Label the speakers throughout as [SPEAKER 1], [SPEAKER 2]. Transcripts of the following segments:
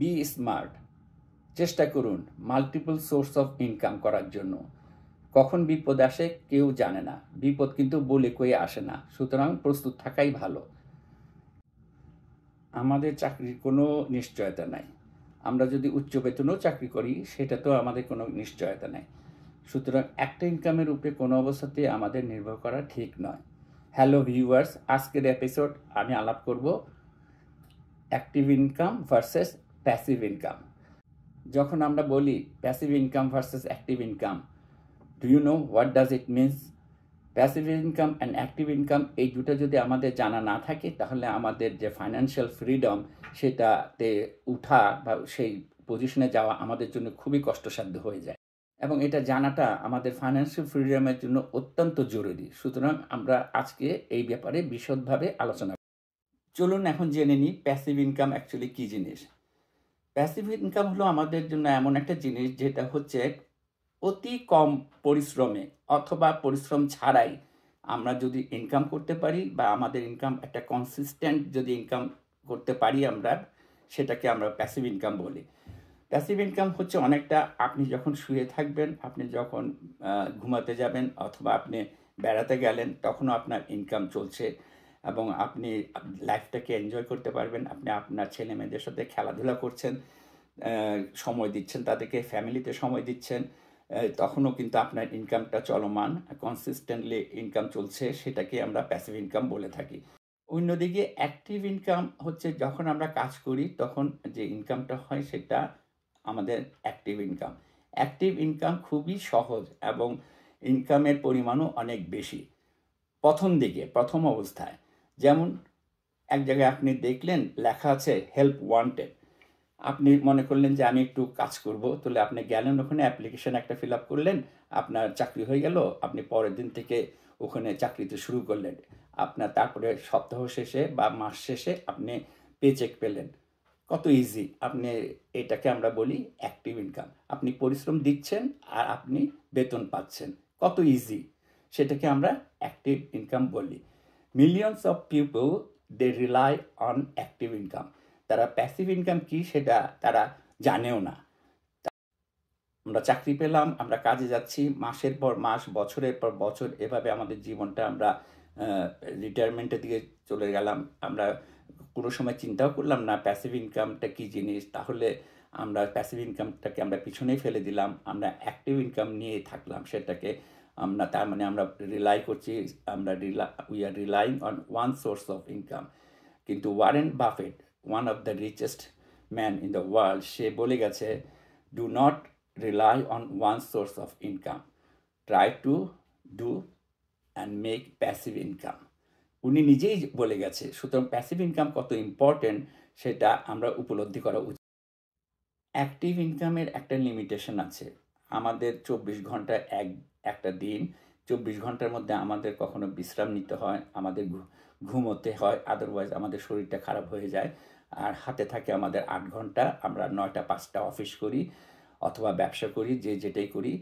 [SPEAKER 1] Be smart, চেষ্টা করুন multiple source of income করার জন্য। কখন বিপদ আসে কেউ জানে না, বিপদ কিন্তু বলে কয়ে আসে না, সুতরাং প্রস্তুত থাকাই ভালো। আমাদের চাকরির কোনো নিশ্চয়তা নাই, আমরা যদি উচ্চ বেতনেও চাকরি করি সেটা তো আমাদের কোনো নিশ্চয়তা নেই, সুতরাং একটা ইনকামের উপরে কোনো অবস্থাতে আমাদের নির্ভর করা ঠিক নয়। হ্যালো ভিউয়ার্স, আজকের এপিসোড আমি আলাপ করব active income versus passive income. যখন আমরা বলি passive income versus active income, do you know what does it means? Passive income and active income এই দুটো যদি আমাদের জানা না থাকে তাহলে আমাদের যে ফাইন্যান্সিয়াল ফ্রিডম সেটাতে উঠা বা সেই পজিশনে যাওয়া আমাদের জন্য খুবই কষ্টসাধ্য হয়ে যায়, এবং এটা জানাটা আমাদের ফাইন্যান্সিয়াল ফ্রিডমের জন্য অত্যন্ত জরুরি। সুতরাং আমরা আজকে এই ব্যাপারে বিশদভাবে আলোচনা করব। চলুন এখন জেনে নিই প্যাসিভ ইনকাম অ্যাকচুয়ালি কী জিনিস। প্যাসিভ ইনকাম হলো আমাদের জন্য এমন একটা জিনিস যেটা হচ্ছে অতি কম পরিশ্রমে অথবা পরিশ্রম ছাড়াই আমরা যদি ইনকাম করতে পারি বা আমাদের ইনকাম একটা কনসিস্টেন্ট যদি ইনকাম করতে পারি আমরা, সেটাকে আমরা প্যাসিভ ইনকাম বলি। প্যাসিভ ইনকাম হচ্ছে অনেকটা আপনি যখন শুয়ে থাকবেন, আপনি যখন ঘুমাতে যাবেন অথবা আপনি বেড়াতে গেলেন তখনও আপনার ইনকাম চলছে এবং আপনি লাইফটাকে এনজয় করতে পারবেন। আপনি আপনার ছেলে মেয়েদের সাথে খেলাধুলা করছেন, সময় দিচ্ছেন, তাদেরকে ফ্যামিলিতে সময় দিচ্ছেন, তখনও কিন্তু আপনার ইনকামটা চলমান, কনসিস্টেন্টলি ইনকাম চলছে, সেটাকে আমরা প্যাসিভ ইনকাম বলে থাকি। অন্যদিকে অ্যাক্টিভ ইনকাম হচ্ছে যখন আমরা কাজ করি তখন যে ইনকামটা হয় সেটা আমাদের অ্যাক্টিভ ইনকাম। অ্যাক্টিভ ইনকাম খুবই সহজ এবং ইনকামের পরিমাণও অনেক বেশি প্রথম অবস্থায়। যেমন এক জায়গায় আপনি দেখলেন লেখা আছে হেল্প ওয়ান্টেড, আপনি মনে করলেন যে আমি একটু কাজ করব, তাহলে আপনি গেলেন ওখানে, অ্যাপ্লিকেশন একটা ফিল আপ করলেন, আপনার চাকরি হয়ে গেল, আপনি পরের দিন থেকে ওখানে চাকরিতে শুরু করলেন, আপনার তারপরে সপ্তাহ শেষে বা মাস শেষে আপনি পে চেক পেলেন। কত ইজি! আপনি এটাকে আমরা বলি অ্যাক্টিভ ইনকাম। আপনি পরিশ্রম দিচ্ছেন আর আপনি বেতন পাচ্ছেন, কত ইজি! সেটাকে আমরা অ্যাক্টিভ ইনকাম বলি। Millions of people they rely on active income. তারা প্যাসিভ ইনকাম কি সেটা তারা জানেও না। আমরা চাকরি পেলাম, আমরা কাজে যাচ্ছি, মাসের পর মাস, বছরের পর বছর, এভাবে আমাদের জীবনটা আমরা রিটায়ারমেন্টের দিকে চলে গেলাম। আমরা কোনো সময় চিন্তাও করলাম না প্যাসিভ ইনকামটা কী জিনিস, তাহলে আমরা প্যাসিভ ইনকামটাকে আমরা পিছনেই ফেলে দিলাম, আমরা অ্যাক্টিভ ইনকাম নিয়ে থাকলাম সেটাকে। আমরা তার মানে আমরা রিলাই করছি, we are relying on one source of income. কিন্তু Warren Buffett, one of the richest man in the world, সে বলে গেছে, do not rely on one source of income, try to do and make passive income। উনি নিজেই বলে গেছে, সুতরাং passive income কত ইম্পর্টেন্ট সেটা আমরা উপলব্ধি করা উচিত। অ্যাক্টিভ ইনকামের একটা লিমিটেশন আছে। আমাদের 24 ঘন্টা একটা দিন, 24 ঘন্টার মধ্যে আমাদের কখনো বিশ্রাম নিতে হয়, আমাদের ঘুমোতে হয়, আদারওয়াইজ আমাদের শরীরটা খারাপ হয়ে যায়। আর হাতে থাকে আমাদের 8 ঘন্টা। আমরা 9টা 5টা অফিস করি অথবা ব্যবসা করি, যে যেটাই করি,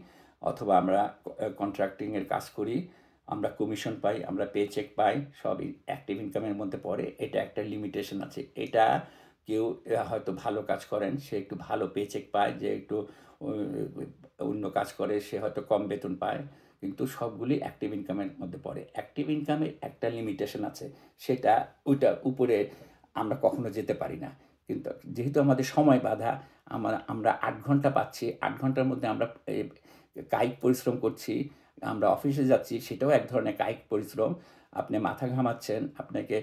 [SPEAKER 1] অথবা আমরা কন্ট্রাক্টিংয়ের কাজ করি, আমরা কমিশন পাই, আমরা পে চেক পাই, সবই অ্যাক্টিভ ইনকামের মধ্যে পড়ে। এটা একটা লিমিটেশন আছে। এটা কেউ হয়তো ভালো কাজ করেন, সে একটু ভালো পে চেক পায়, যে একটু অন্য কাজ করে সে হয়তো কম বেতন পায়, কিন্তু সবগুলি অ্যাক্টিভ ইনকামের মধ্যে পড়ে। অ্যাক্টিভ ইনকামের একটা লিমিটেশন আছে, সেটা ওইটা উপরে আমরা কখনো যেতে পারি না। কিন্তু যেহেতু আমাদের সময় বাধা, আমরা 8 ঘন্টা পাচ্ছি, 8 ঘন্টার মধ্যে আমরা কায়িক পরিশ্রম করছি, আমরা অফিসে যাচ্ছি, সেটাও এক ধরনের কায়িক পরিশ্রম। আপনি মাথা ঘামাচ্ছেন, আপনাকে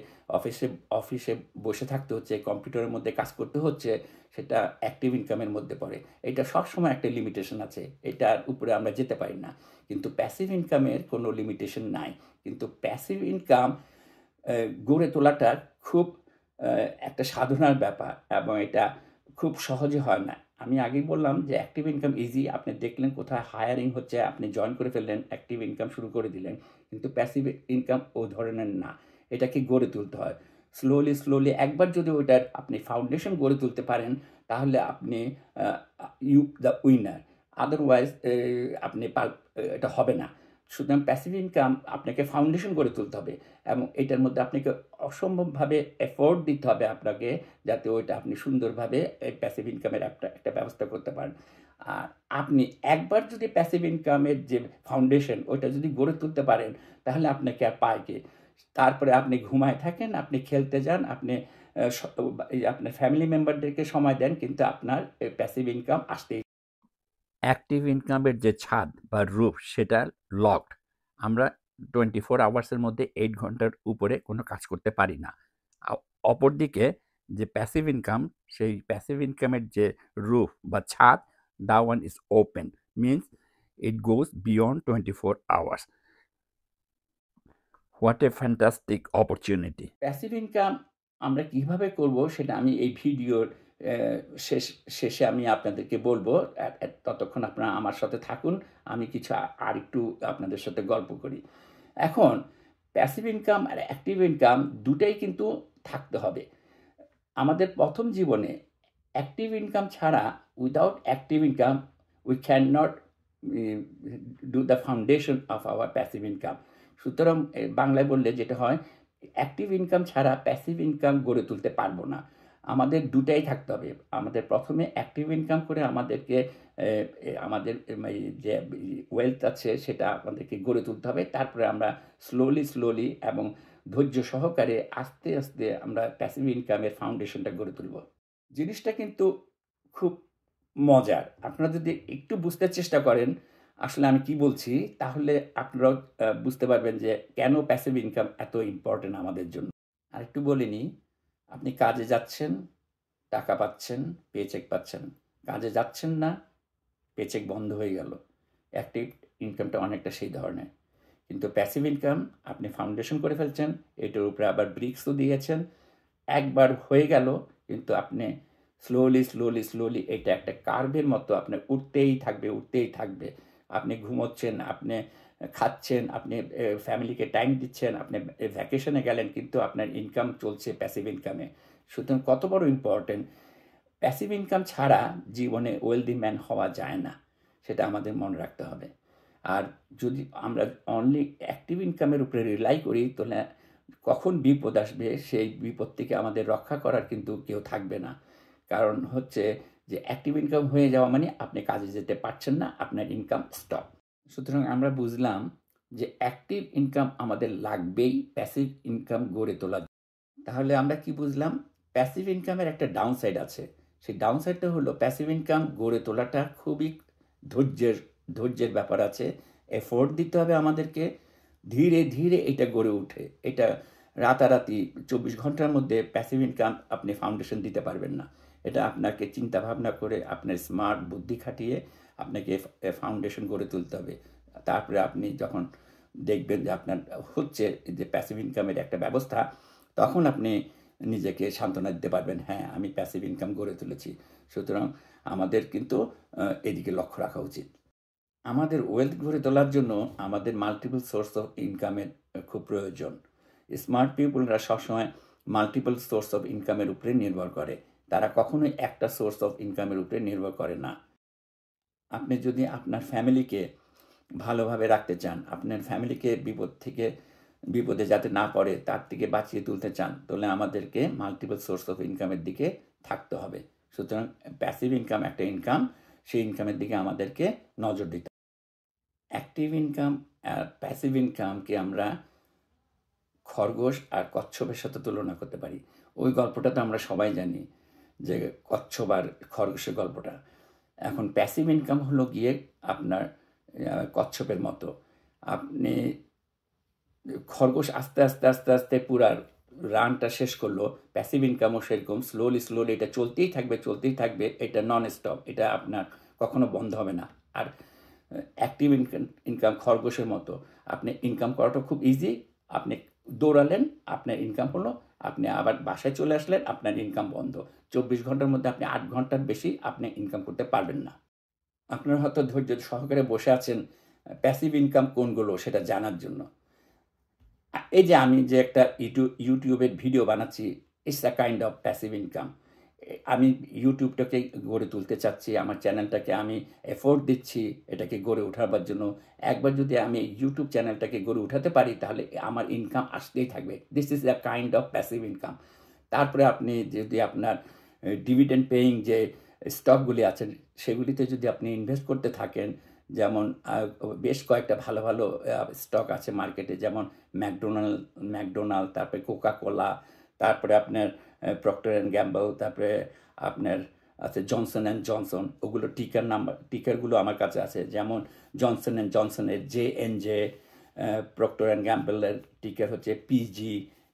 [SPEAKER 1] অফিসে বসে থাকতে হচ্ছে, কম্পিউটারের মধ্যে কাজ করতে হচ্ছে, সেটা অ্যাক্টিভ ইনকামের মধ্যে পড়ে। এটা সবসময় একটা লিমিটেশন আছে, এটার উপরে আমরা যেতে পারি না। কিন্তু প্যাসিভ ইনকামের কোনো লিমিটেশন নাই। কিন্তু প্যাসিভ ইনকাম গড়ে তোলাটা খুব একটা সাধনার ব্যাপার এবং এটা খুব সহজে হয় না। আমি আগেই বললাম যে অ্যাক্টিভ ইনকাম ইজি, আপনি দেখলেন কোথায় হায়ারিং হচ্ছে, আপনি জয়েন করে ফেললেন, অ্যাক্টিভ ইনকাম শুরু করে দিলেন। কিন্তু প্যাসিভ ইনকাম ও ধরনের না, এটাকে গড়ে তুলতে হয় স্লোলি। একবার যদি ওইটার আপনি ফাউন্ডেশন গড়ে তুলতে পারেন তাহলে আপনি ইউ দ্য উইনার, আদারওয়াইজ আপনি এটা হবে না। সুতরাং প্যাসিভ ইনকাম আপনাকে ফাউন্ডেশন গড়ে তুলতে হবে এবং এটার মধ্যে আপনাকে অসম্ভবভাবে এফোর্ট দিতে হবে আপনাকে, যাতে ওইটা আপনি সুন্দরভাবে এই প্যাসিভ ইনকামের একটা ব্যবস্থা করতে পারেন। আর আপনি একবার যদি প্যাসিভ ইনকামের যে ফাউন্ডেশন ওইটা যদি গড়ে তুলতে পারেন, তাহলে আপনাকে আর পায় কে? তারপরে আপনি ঘুমায় থাকেন, আপনি খেলতে যান, আপনি আপনার ফ্যামিলি মেম্বারদেরকে সময় দেন, কিন্তু আপনার প্যাসিভ ইনকাম আসতেই। অ্যাক্টিভ ইনকামের যে ছাদ বা রুফ সেটা লকড। আমরা 24 আওয়ার্সের মধ্যে 8 ঘন্টার উপরে কোনো কাজ করতে পারি না। অপরদিকে যে প্যাসিভ ইনকাম, সেই প্যাসিভ ইনকামের যে রুফ বা ছাদ, that one is open, means it goes beyond 24 hours. What a fantastic opportunity. Passive income আমরা কিভাবে করব সেটা আমি এই ভিডিওর শেষে আমি আপনাদেরকে বলবো। ততক্ষণ আপনারা আমার সাথে থাকুন, আমি কিছু আরেকটু আপনাদের সাথে গল্প করি। এখন প্যাসিভ ইনকাম আর অ্যাক্টিভ ইনকাম দুটাই কিন্তু থাকতে হবে আমাদের প্রথম জীবনে। অ্যাক্টিভ ইনকাম ছাড়া, without active income we can not do the foundation of our passive income. সুতরাং বাংলায় বললে যেটা হয়, অ্যাক্টিভ ইনকাম ছাড়া প্যাসিভ ইনকাম গড়ে তুলতে পারবো না। আমাদের দুটাই থাকতে হবে। আমাদের প্রথমে অ্যাক্টিভ ইনকাম করে আমাদেরকে আমাদের যে ওয়েলথ আছে সেটা আমাদেরকে গড়ে তুলতে হবে। তারপরে আমরা স্লোলি এবং ধৈর্য সহকারে আস্তে আস্তে আমরা প্যাসিভ ইনকামের ফাউন্ডেশনটা গড়ে তুলব। জিনিসটা কিন্তু খুব মজার। আপনারা যদি একটু বুঝতে চেষ্টা করেন আসলে আমি কি বলছি, তাহলে আপনারাও বুঝতে পারবেন যে কেন প্যাসিভ ইনকাম এত ইম্পর্টেন্ট আমাদের জন্য। আরেকটু বলে নিই, আপনি কাজে যাচ্ছেন, টাকা পাচ্ছেন, পেচেক পাচ্ছেন। কাজে যাচ্ছেন না, পেচেক বন্ধ হয়ে গেল। অ্যাক্টিভ ইনকামটা অনেকটা সেই ধরনের। কিন্তু প্যাসিভ ইনকাম আপনি ফাউন্ডেশন করে ফেলছেন, এটার উপরে আবার ব্রিক্সও দিয়েছেন। একবার হয়ে গেল, কিন্তু আপনি স্লোলি এটা একটা কার্ভের মতো আপনার উঠতেই থাকবে। আপনি ঘুমোচ্ছেন, আপনি খাচ্ছেন, আপনি ফ্যামিলিকে টাইম দিচ্ছেন, আপনি ভ্যাকেশনে গেলেন, কিন্তু আপনার ইনকাম চলছে প্যাসিভ ইনকামে। সুতরাং কত বড় ইম্পর্টেন্ট। প্যাসিভ ইনকাম ছাড়া জীবনে ওয়েলদি ম্যান হওয়া যায় না, সেটা আমাদের মনে রাখতে হবে। আর যদি আমরা অনলি অ্যাক্টিভ ইনকামের উপরে রিলাই করি, তাহলে কখন বিপদ আসবে সেই বিপদ থেকে আমাদের রক্ষা করার কিন্তু কেউ থাকবে না। কারণ হচ্ছে যে অ্যাক্টিভ ইনকাম হয়ে যাওয়া মানে আপনি কাজে যেতে পারছেন না, আপনার ইনকাম স্টপ। সুতরাং আমরা বুঝলাম যে অ্যাক্টিভ ইনকাম আমাদের লাগবেই প্যাসিভ ইনকাম গড়ে তোলা। তাহলে আমরা কি বুঝলাম? প্যাসিভ ইনকামের একটা ডাউন সাইড আছে। সেই ডাউন সাইডটা হলো প্যাসিভ ইনকাম গড়ে তোলাটা খুবই ধৈর্যের ব্যাপার আছে। এফোর্ট দিতে হবে আমাদেরকে। ধীরে এটা গড়ে ওঠে। এটা রাতারাতি 24 ঘন্টার মধ্যে প্যাসিভ ইনকাম আপনি ফাউন্ডেশন দিতে পারবেন না। এটা আপনাকে চিন্তা ভাবনা করে, আপনার স্মার্ট বুদ্ধি খাটিয়ে আপনাকে ফাউন্ডেশন গড়ে তুলতে হবে। তারপরে আপনি যখন দেখবেন যে আপনার হচ্ছে যে প্যাসিভ ইনকামের একটা ব্যবস্থা, তখন আপনি নিজেকে সান্ত্বনা দিতে পারবেন, হ্যাঁ আমি প্যাসিভ ইনকাম গড়ে তুলেছি। সুতরাং আমাদের কিন্তু এদিকে লক্ষ্য রাখা উচিত। আমাদের ওয়েলথ গড়ে তোলার জন্য আমাদের মাল্টিপল সোর্স অফ ইনকামের খুব প্রয়োজন। স্মার্ট পিপলরা সবসময় মাল্টিপল সোর্স অফ ইনকামের উপরে নির্ভর করে। তারা কখনোই একটা সোর্স অফ ইনকামের উপরে নির্ভর করে না। আপনি যদি আপনার ফ্যামিলিকে ভালোভাবে রাখতে চান, আপনার ফ্যামিলিকে বিপদে যাতে না পড়ে তার থেকে বাঁচিয়ে তুলতে চান, তাহলে আমাদেরকে মাল্টিপল সোর্স অফ ইনকামের দিকে থাকতে হবে। সুতরাং প্যাসিভ ইনকাম একটা ইনকাম, সেই ইনকামের দিকে আমাদেরকে নজর দিতে হবে। অ্যাক্টিভ ইনকাম আর প্যাসিভ ইনকামকে আমরা খরগোশ আর কচ্ছপের সাথে তুলনা করতে পারি। ওই গল্পটা তো আমরা সবাই জানি, যে কচ্ছপ আর খরগোশের গল্পটা। এখন প্যাসিভ ইনকাম হলো গিয়ে আপনার কচ্ছপের মতো। আপনি খরগোশ আস্তে পুরা রানটা শেষ করলো, প্যাসিভ ইনকামও সেরকম স্লোলি এটা চলতেই থাকবে। এটা নন স্টপ, এটা আপনার কখনো বন্ধ হবে না। আর অ্যাক্টিভ ইনকাম খরগোশের মতো, আপনি ইনকাম করাটা খুব ইজি। আপনি দৌড়ালেন, আপনার ইনকাম হলো, আপনি আবার বাসায় চলে আসলেন, আপনার ইনকাম বন্ধ। 24 ঘন্টার মধ্যে আপনি 8 ঘন্টার বেশি আপনি ইনকাম করতে পারবেন না। আপনারা হয়তো ধৈর্য সহকারে বসে আছেন প্যাসিভ ইনকাম কোনগুলো সেটা জানার জন্য। এই যে আমি যে একটা ইউটিউবের ভিডিও বানাচ্ছি, it's a kind of passive income. আমি ইউটিউবটাকে গড়ে তুলতে চাচ্ছি, আমার চ্যানেলটাকে আমি এফোর্ট দিচ্ছি এটাকে গড়ে ওঠাবার জন্য। একবার যদি আমি ইউটিউব চ্যানেলটাকে গড়ে উঠাতে পারি তাহলে আমার ইনকাম আসতেই থাকবে। This is a kind of passive income. তারপরে আপনি যদি আপনার ডিভিডেন্ড পেইং যে স্টকগুলি আছে সেগুলিতে যদি আপনি ইনভেস্ট করতে থাকেন, যেমন বেশ কয়েকটা ভালো ভালো স্টক আছে মার্কেটে, যেমন ম্যাকডোনাল্ড, তারপরে কোকা কোলা, তারপরে আপনার প্রক্টর অ্যান্ড গ্যাম্বল, তারপরে আপনার আছে জনসন অ্যান্ড জনসন। ওগুলো টিকারগুলো আমার কাছে আছে, যেমন জনসন অ্যান্ড জনসনের JNJ, প্রক্টর অ্যান্ড গ্যাম্বলের টিকার হচ্ছে PG,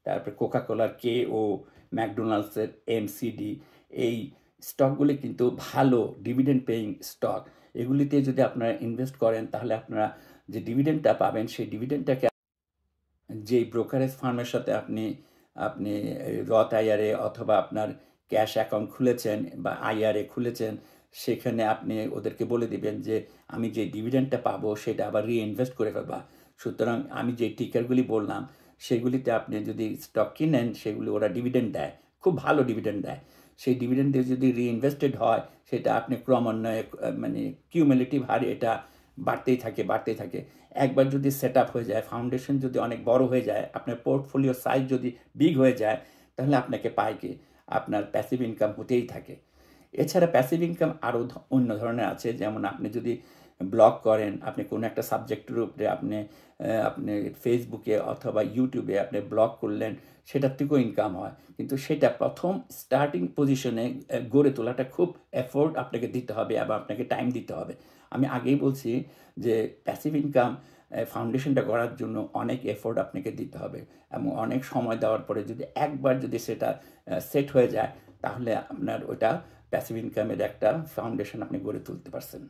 [SPEAKER 1] তারপরে কোকা কোলার KO, ম্যাকডোনাল্ডসের MCD। এই স্টকগুলি কিন্তু ভালো ডিভিডেন্ড পেইং স্টক। এগুলিতে যদি আপনারা ইনভেস্ট করেন তাহলে আপনারা যে ডিভিডেন্ডটা পাবেন সেই ডিভিডেন্ডটাকে যেই ব্রোকারেজ ফার্মের সাথে আপনি আপনি রথ আইআরএ অথবা আপনার ক্যাশ অ্যাকাউন্ট খুলেছেন বা IRA খুলেছেন, সেখানে আপনি ওদেরকে বলে দিবেন যে আমি যে ডিভিডেন্ডটা পাবো সেটা আবার রিইনভেস্ট করে ফেলবা। সুতরাং আমি যে টিকারগুলি বললাম সেগুলিতে আপনি যদি স্টক কিনেন সেগুলি ওরা ডিভিডেন্ড দেয়, খুব ভালো ডিভিডেন্ড দেয়। সেই ডিভিডেন্ড দিয়ে যদি রিইনভেস্টেড হয় সেটা আপনি ক্রমান্বয়ে মানে কিউমুলেটিভ হারে এটা বাড়তেই থাকে। একবার যদি সেট আপ হয়ে যায়, ফাউন্ডেশন যদি অনেক বড় হয়ে যায়, আপনার পোর্টফোলিও সাইজ যদি বিগ হয়ে যায়, তাহলে আপনাকে পায় কি আপনার প্যাসিভ ইনকাম হতেই থাকে। এছাড়া প্যাসিভ ইনকাম আরও অন্য ধরনের আছে, যেমন আপনি যদি ব্লগ করেন, আপনি কোনো একটা সাবজেক্টের উপরে আপনি আপনি ফেসবুকে অথবা ইউটিউবে আপনি ব্লগ করলেন, সেটার থেকেও ইনকাম হয়। কিন্তু সেটা প্রথম স্টার্টিং পজিশনে গড়ে তোলাটা খুব এফোর্ট আপনাকে দিতে হবে এবং আপনাকে টাইম দিতে হবে। আমি আগেই বলছি যে প্যাসিভ ইনকাম ফাউন্ডেশনটা করার জন্য অনেক এফোর্ট আপনাকে দিতে হবে এবং অনেক সময় দেওয়ার পরে যদি একবার যদি সেটা সেট হয়ে যায় তাহলে আপনার ওটা প্যাসিভ ইনকামের একটা ফাউন্ডেশন আপনি গড়ে তুলতে পারছেন।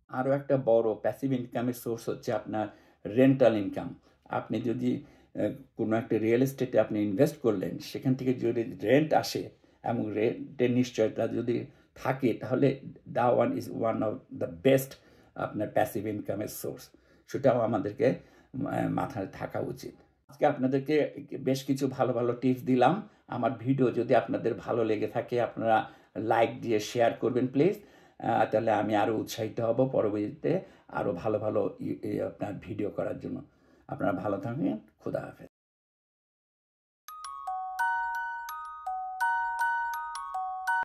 [SPEAKER 1] আরও একটা বড় প্যাসিভ ইনকামের সোর্স হচ্ছে আপনার রেন্টাল ইনকাম। আপনি যদি কোনো একটা রিয়েল এস্টেটে আপনি ইনভেস্ট করলেন, সেখান থেকে যদি রেন্ট আসে এবং রেন্টের নিশ্চয়তা যদি থাকে, তাহলে one is one of the best আপনার প্যাসিভ ইনকামের সোর্স। সেটাও আমাদেরকে মাথায় থাকা উচিত। আজকে আপনাদেরকে বেশ কিছু ভালো ভালো টিপস দিলাম। আমার ভিডিও যদি আপনাদের ভালো লেগে থাকে আপনারা লাইক দিয়ে শেয়ার করবেন প্লিজ। তাহলে আমি আরও উৎসাহিত হব পরবর্তীতে আরও ভালো ভালো আপনার ভিডিও করার জন্য। আপনারা ভালো থাকবেন। খোদা হাফেজ।